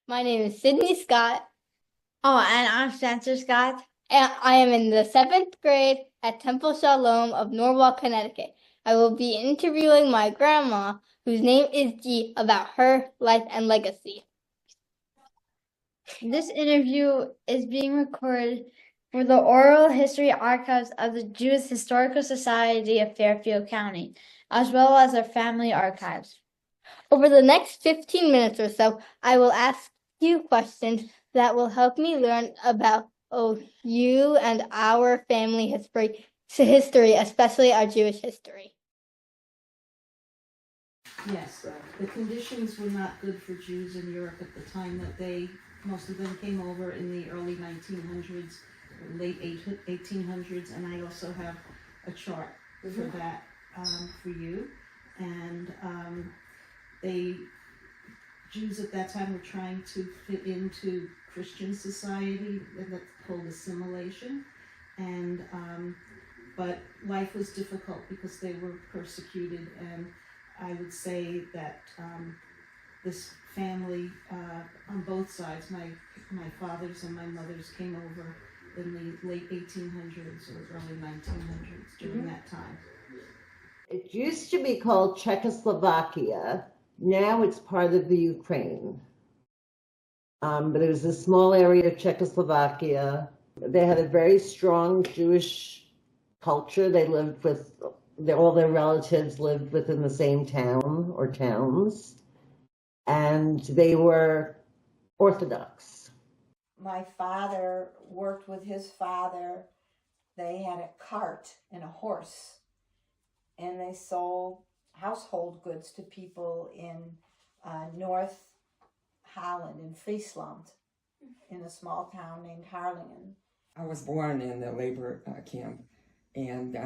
My name is Sydney Scott, Oh, and I'm Spencer Scott. and I am in the 7th grade at Temple Shalom of Norwalk, Connecticut. I will be interviewing my grandma, whose name is G, about her life and legacy. This interview is being recorded for the Oral History Archives of the Jewish Historical Society of Fairfield County, as well as our family archives. Over the next 15 minutes or so, I will ask you questions that will help me learn about you and our family history, especially our Jewish history. Yes, the conditions were not good for Jews in Europe at the time that most of them came over in the early 1900s, late 1800s, and I also have a chart for that for you. And Jews at that time were trying to fit into Christian society, that's called assimilation, and but life was difficult because they were persecuted, and I would say that this family on both sides, my father's and my mother's, came over in the late 1800s or early 1900s during that time. It used to be called Czechoslovakia. Now it's part of the Ukraine. But it was a small area of Czechoslovakia. They had a very strong Jewish culture. They lived with all their relatives lived within the same town or towns, and they were Orthodox. My father worked with his father. They had a cart and a horse, and they sold household goods to people in North Holland, in Friesland, in a small town named Harlingen. I was born in the labor camp, and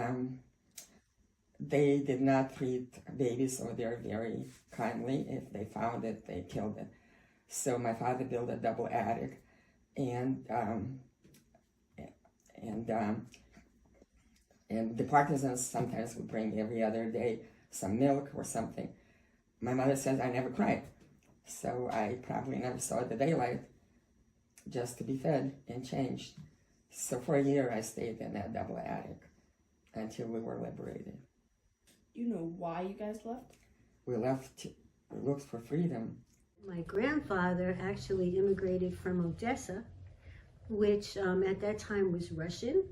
they did not treat babies over there very kindly. If they found it, they killed it. So my father built a double attic, and the partisans sometimes would bring every other day some milk or something. My mother says I never cried, so I probably never saw the daylight, just to be fed and changed. So for a year I stayed in that double attic until we were liberated. You know why you guys left? We looked for freedom. My grandfather actually immigrated from Odessa, which at that time was Russian.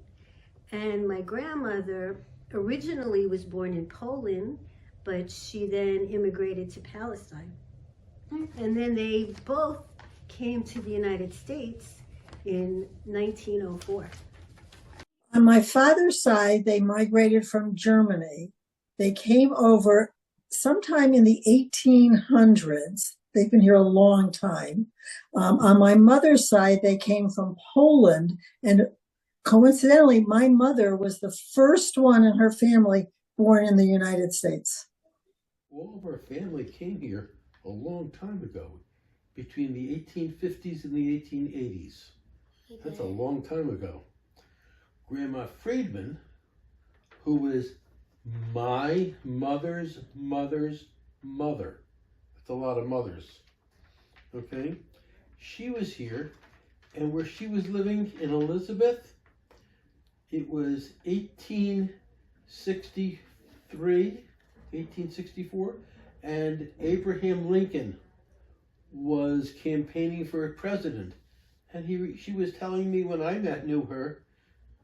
And my grandmother originally was born in Poland, but she then immigrated to Palestine. And then they both came to the United States in 1904. On my father's side, they migrated from Germany. They came over sometime in the 1800s. They've been here a long time. On my mother's side, they came from Poland. And coincidentally, my mother was the first one in her family born in the United States. All of our family came here a long time ago, between the 1850s and the 1880s. That's a long time ago. Grandma Friedman, who was my mother's mother's mother, that's a lot of mothers, okay? She was here, and where she was living in Elizabeth, it was 1864, and Abraham Lincoln was campaigning for president. And she was telling me when I knew her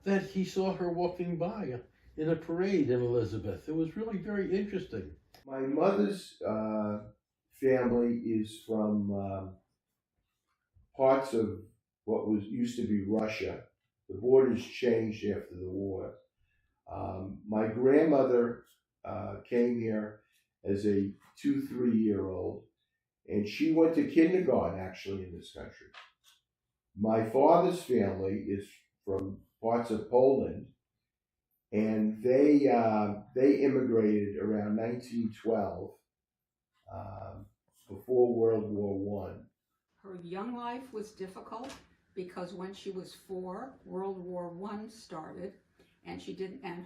that he saw her walking by in a parade in Elizabeth. It was really very interesting. My mother's family is from parts of what used to be Russia. The borders changed after the war. My grandmother came here as a 2-3-year-old, and she went to kindergarten actually in this country. My father's family is from parts of Poland, and they immigrated around 1912, before World War I. Her young life was difficult because when she was 4, World War I started, and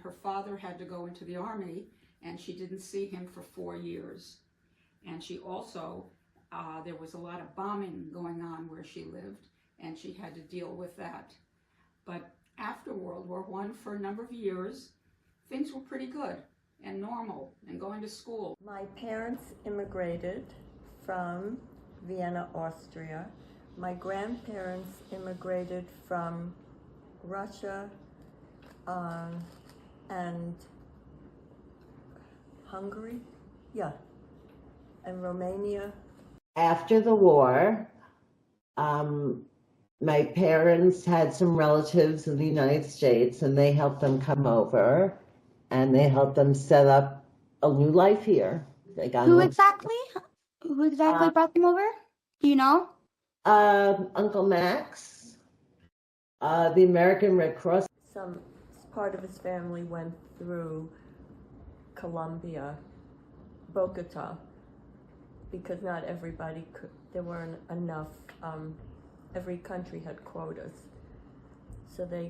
her father had to go into the army, and she didn't see him for 4 years. And she also there was a lot of bombing going on where she lived, and she had to deal with that. But after World War I, for a number of years, things were pretty good and normal, and going to school. My parents immigrated from Vienna, Austria. My grandparents immigrated from Russia and Hungary, and Romania. After the war, my parents had some relatives in the United States, and they helped them come over, and they helped them set up a new life here. Who exactly brought them over? Do you know? Uncle Max, the American Red Cross. Some part of his family went through Colombia, Bogota, because not everybody could, there weren't enough, every country had quotas. So they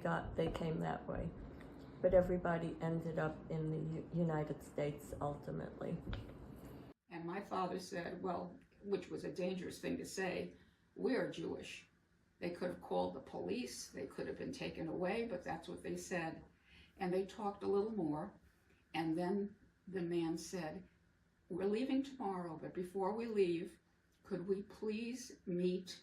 came that way. But everybody ended up in the United States ultimately. And my father said, well, which was a dangerous thing to say, we're Jewish. They could have called the police, they could have been taken away, but that's what they said. And they talked a little more, and then the man said, we're leaving tomorrow, but before we leave, could we please meet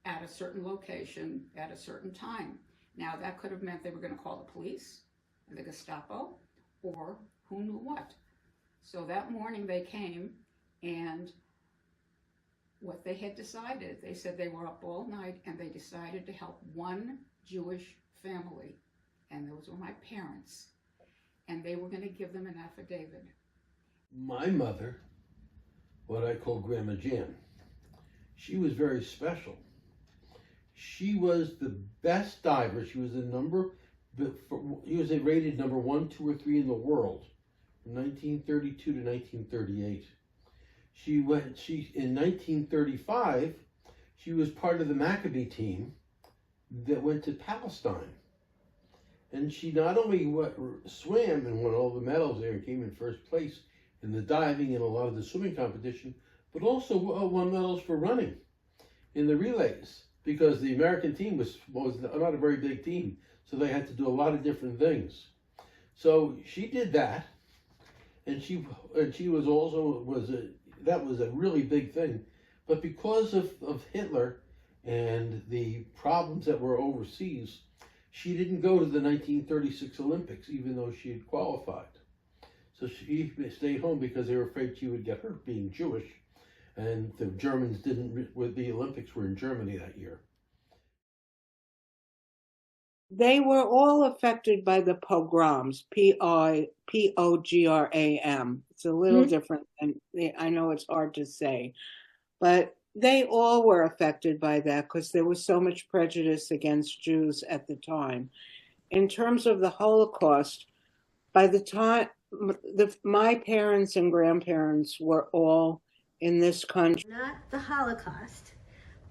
at a certain location at a certain time? Now, that could have meant they were going to call the police, the Gestapo, or who knew what. So that morning they came, and what they had decided, they said they were up all night, and they decided to help one Jewish family, and those were my parents, and they were going to give them an affidavit. My mother, what I call Grandma Jan, she was very special. She was the best diver. She was rated number 1, 2, or 3 in the world from 1932 to 1938. In 1935, she was part of the Maccabee team that went to Palestine. And she not only swam and won all the medals there and came in first place in the diving and a lot of the swimming competition, but also won medals for running in the relays, because the American team was not a very big team, so they had to do a lot of different things. So she did that, and she was also that was a really big thing. But because of Hitler and the problems that were overseas, she didn't go to the 1936 Olympics, even though she had qualified. So she stayed home because they were afraid she would get hurt being Jewish. And the Germans the Olympics were in Germany that year. They were all affected by the pogroms, P-O-G-R-A-M. It's a little different, and I know it's hard to say. But they all were affected by that because there was so much prejudice against Jews at the time. In terms of the Holocaust, by the time my parents and grandparents were all in this country. Not the Holocaust,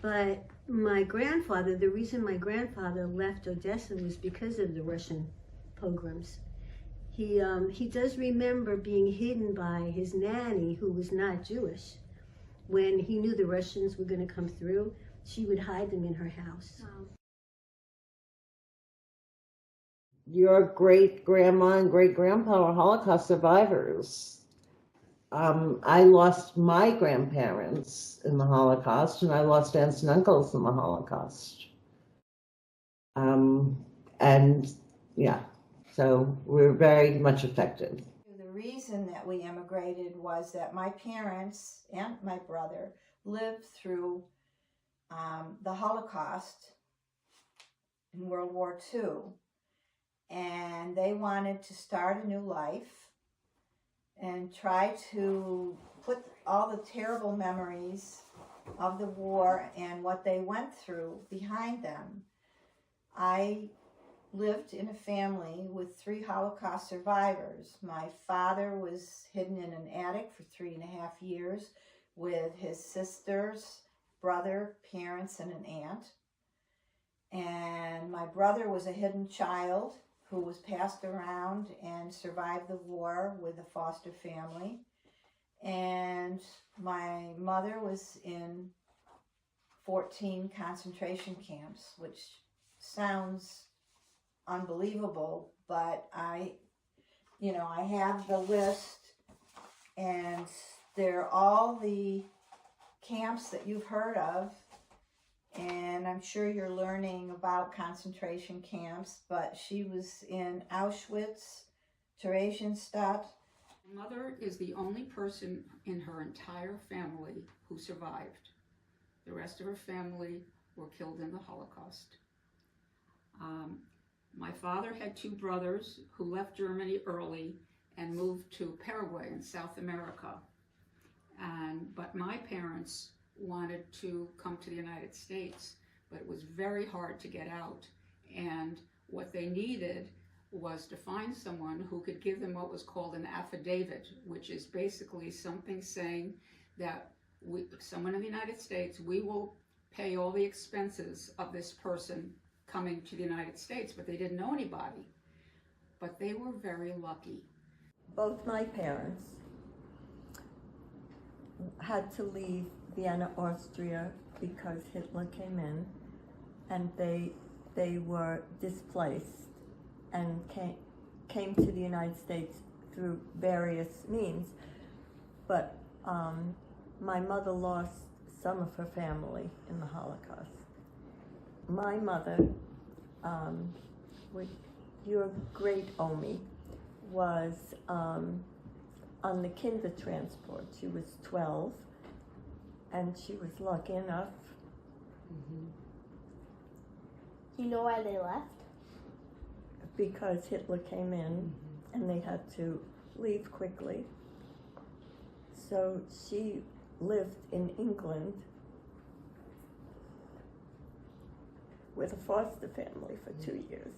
but my grandfather, the reason my grandfather left Odessa was because of the Russian pogroms. He does remember being hidden by his nanny, who was not Jewish. When he knew the Russians were going to come through, she would hide them in her house. Wow. Your great-grandma and great-grandpa were Holocaust survivors. I lost my grandparents in the Holocaust, and I lost aunts and uncles in the Holocaust. So we're very much affected. The reason that we immigrated was that my parents and my brother lived through the Holocaust in World War II, and they wanted to start a new life and try to put all the terrible memories of the war and what they went through behind them. I lived in a family with 3 Holocaust survivors. My father was hidden in an attic for 3.5 years with his sisters, brother, parents, and an aunt. And my brother was a hidden child who was passed around and survived the war with a foster family. And my mother was in 14 concentration camps, which sounds unbelievable, but I have the list, and they're all the camps that you've heard of, and I'm sure you're learning about concentration camps, but she was in Auschwitz, Theresienstadt. My mother is the only person in her entire family who survived. The rest of her family were killed in the Holocaust. My father had two brothers who left Germany early and moved to Paraguay in South America. But my parents wanted to come to the United States, but it was very hard to get out. And what they needed was to find someone who could give them what was called an affidavit, which is basically something saying that someone in the United States, we will pay all the expenses of this person coming to the United States, but they didn't know anybody. But they were very lucky. Both my parents had to leave Vienna, Austria, because Hitler came in, and they were displaced and came to the United States through various means. But my mother lost some of her family in the Holocaust. My mother, your great Omi, was on the kinder transport. She was 12, and she was lucky enough. Do you know why they left? Because Hitler came in, and they had to leave quickly. So she lived in England with a foster family for 2 years.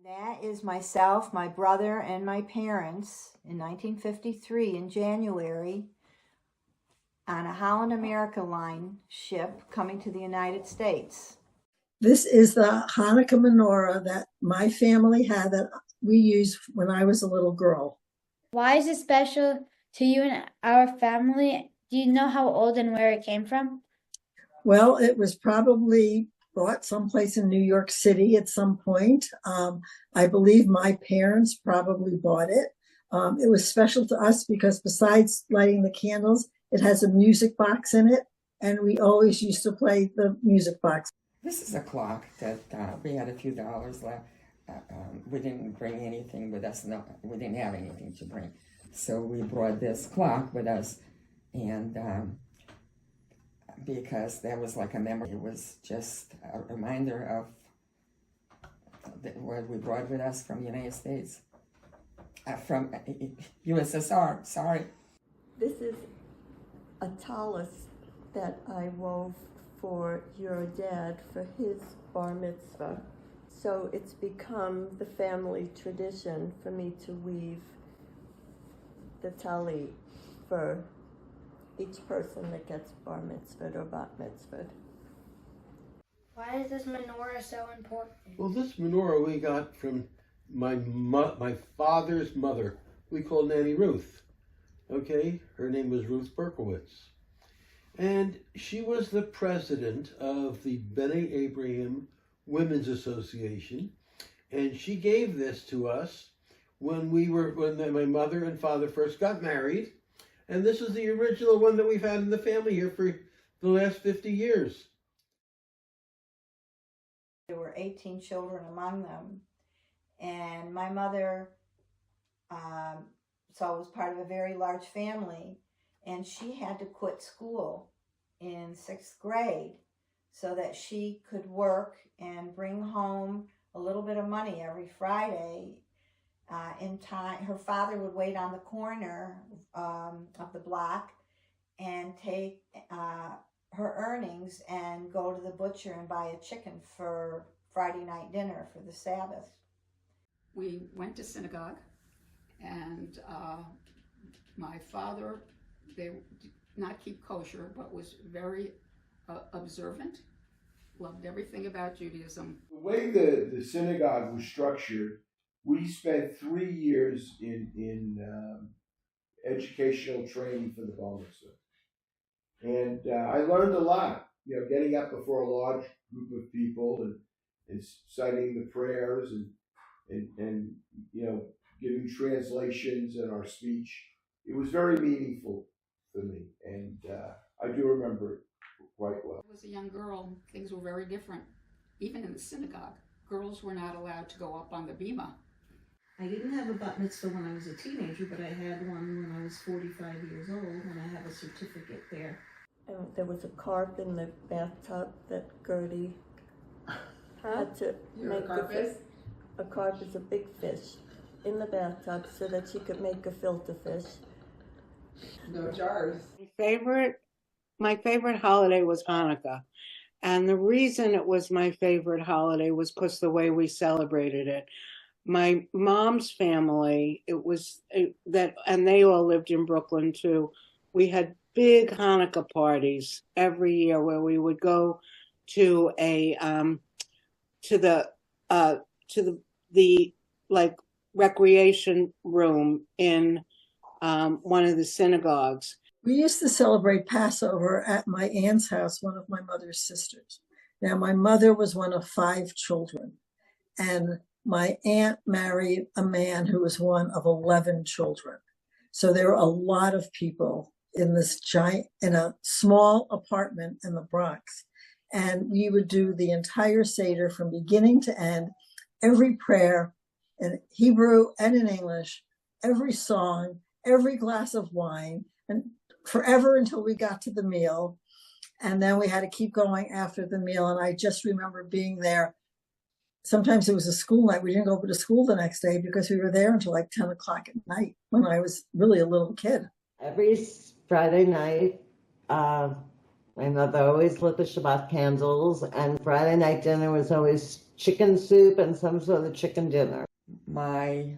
That is myself, my brother, and my parents in 1953 in January on a Holland America Line ship coming to the United States. This is the Hanukkah menorah that my family had that we used when I was a little girl. Why is it special to you and our family? Do you know how old and where it came from? Well, it was probably bought someplace in New York City at some point. I believe my parents probably bought it. It was special to us because besides lighting the candles, it has a music box in it, and we always used to play the music box. This is a clock that we had a few dollars left. We didn't bring anything with us. No, we didn't have anything to bring. So we brought this clock with us, and because that was like a memory. It was just a reminder of what we brought with us from the United States. From USSR, sorry. This is a tallis that I wove for your dad for his bar mitzvah. So it's become the family tradition for me to weave the tali for each person that gets bar mitzvah or bat mitzvah. Why is this menorah so important? Well, this menorah we got from my father's mother. We called Nanny Ruth. Okay, her name was Ruth Berkowitz. And she was the president of the B'nai Abraham Women's Association. And she gave this to us when my mother and father first got married. And this is the original one that we've had in the family here for the last 50 years. There were 18 children among them. And my mother, so was part of a very large family. And she had to quit school in 6th grade so that she could work and bring home a little bit of money every Friday. In time, her father would wait on the corner of the block and take her earnings and go to the butcher and buy a chicken for Friday night dinner for the Sabbath. We went to synagogue, and my father, they did not keep kosher, but was very observant, loved everything about Judaism. The way the synagogue was structured, we spent 3 years in educational training for the Bomerster. And I learned a lot, getting up before a large group of people and citing the prayers and giving translations in our speech. It was very meaningful for me, and I do remember it quite well. I was a young girl. Things were very different. Even in the synagogue, girls were not allowed to go up on the bima. I didn't have a bat mitzvah when I was a teenager, but I had one when I was 45 years old, and I have a certificate there. And there was a carp in the bathtub that Gertie had to make a fish. A carp is a big fish in the bathtub so that she could make a filter fish. No jars. My favorite holiday was Hanukkah. And the reason it was my favorite holiday was because the way we celebrated it. My mom's family, and they all lived in Brooklyn too. We had big Hanukkah parties every year where we would go to the recreation room in one of the synagogues. We used to celebrate Passover at my aunt's house, one of my mother's sisters. Now, my mother was one of 5 children, and my aunt married a man who was one of 11 children. So there were a lot of people in a small apartment in the Bronx. And we would do the entire Seder from beginning to end, every prayer in Hebrew and in English, every song, every glass of wine, and forever until we got to the meal. And then we had to keep going after the meal. And I just remember being there. Sometimes it was a school night. We didn't go to school the next day because we were there until like 10 o'clock at night when I was really a little kid. Every Friday night, my mother always lit the Shabbat candles, and Friday night dinner was always chicken soup and some sort of chicken dinner. My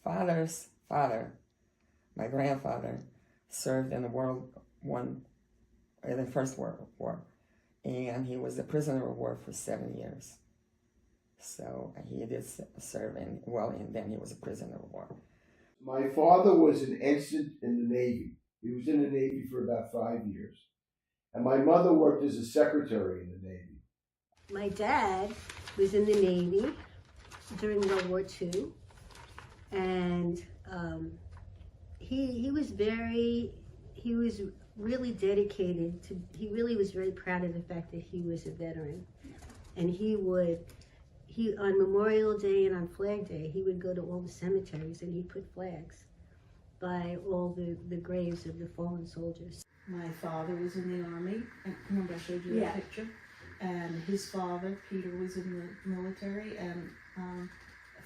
father's father, my grandfather, served in the First World War, and he was a prisoner of war for 7 years. So he did serve and then he was a prisoner of war. My father was an ensign in the Navy. He was in the Navy for about 5 years. And my mother worked as a secretary in the Navy. My dad was in the Navy during World War II, and he was really dedicated to. He really was very proud of the fact that he was a veteran, and he on Memorial Day and on Flag Day he would go to all the cemeteries and he'd put flags by all the graves of the fallen soldiers. My father was in the Army. Remember I showed you that picture? And his father, Peter, was in the military and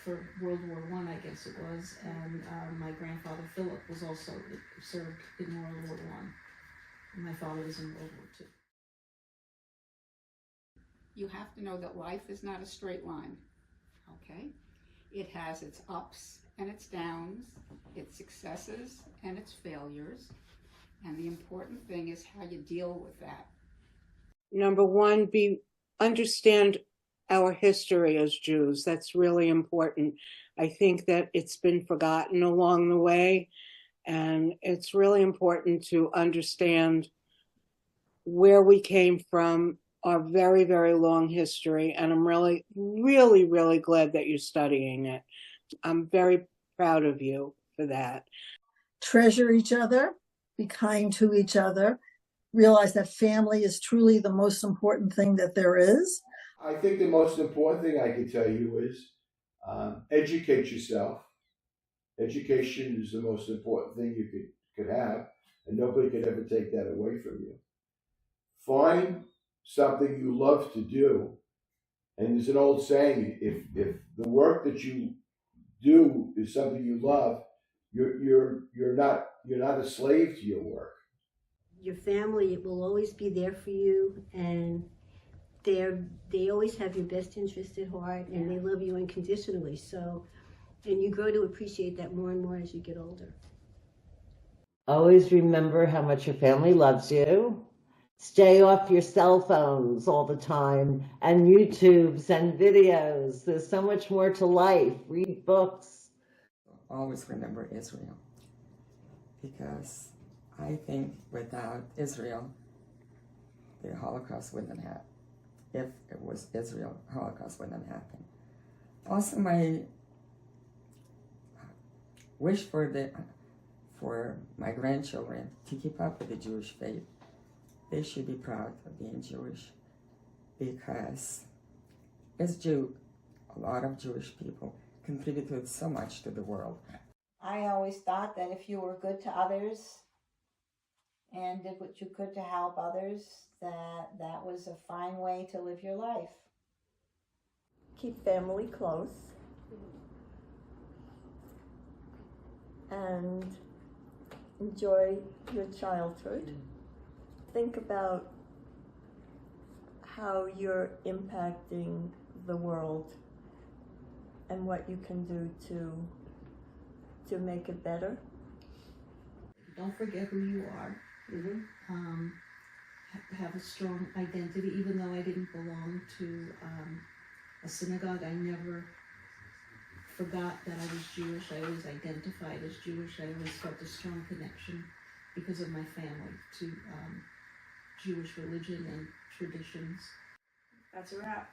for World War I guess it was. And my grandfather, Philip, was also served in World War I. My father was in World War II. You have to know that life is not a straight line, okay? It has its ups and its downs, its successes and its failures, and the important thing is how you deal with that. Number one, understand our history as Jews. That's really important. I think that it's been forgotten along the way, and it's really important to understand where we came from, our very, very long history, and I'm really, really, really glad that you're studying it. I'm very proud of you for that. Treasure each other, be kind to each other, realize that family is truly the most important thing that there is. I think the most important thing I can tell you is educate yourself. Education is the most important thing you could have, and nobody could ever take that away from you. Find something you love to do, and there's an old saying: if the work that you do is something you love, you're not a slave to your work. Your family will always be there for you, and they always have your best interest at heart, and they love you unconditionally. So, and you grow to appreciate that more and more as you get older. Always remember how much your family loves you. Stay off your cell phones all the time and YouTubes and videos. There's so much more to life. Read books. Always remember Israel, because I think without Israel, the Holocaust wouldn't have happened. If it was Israel, Holocaust wouldn't have happened. Also, my wish for my grandchildren to keep up with the Jewish faith. They should be proud of being Jewish, because as Jew, a lot of Jewish people contributed so much to the world. I always thought that if you were good to others and did what you could to help others, that was a fine way to live your life. Keep family close. And enjoy your childhood. Think about how you're impacting the world and what you can do to make it better. Don't forget who you are. Have a strong identity. Even though I didn't belong to a synagogue, I never forgot that I was Jewish. I always identified as Jewish. I always felt a strong connection because of my family to Jewish religion and traditions. That's a wrap.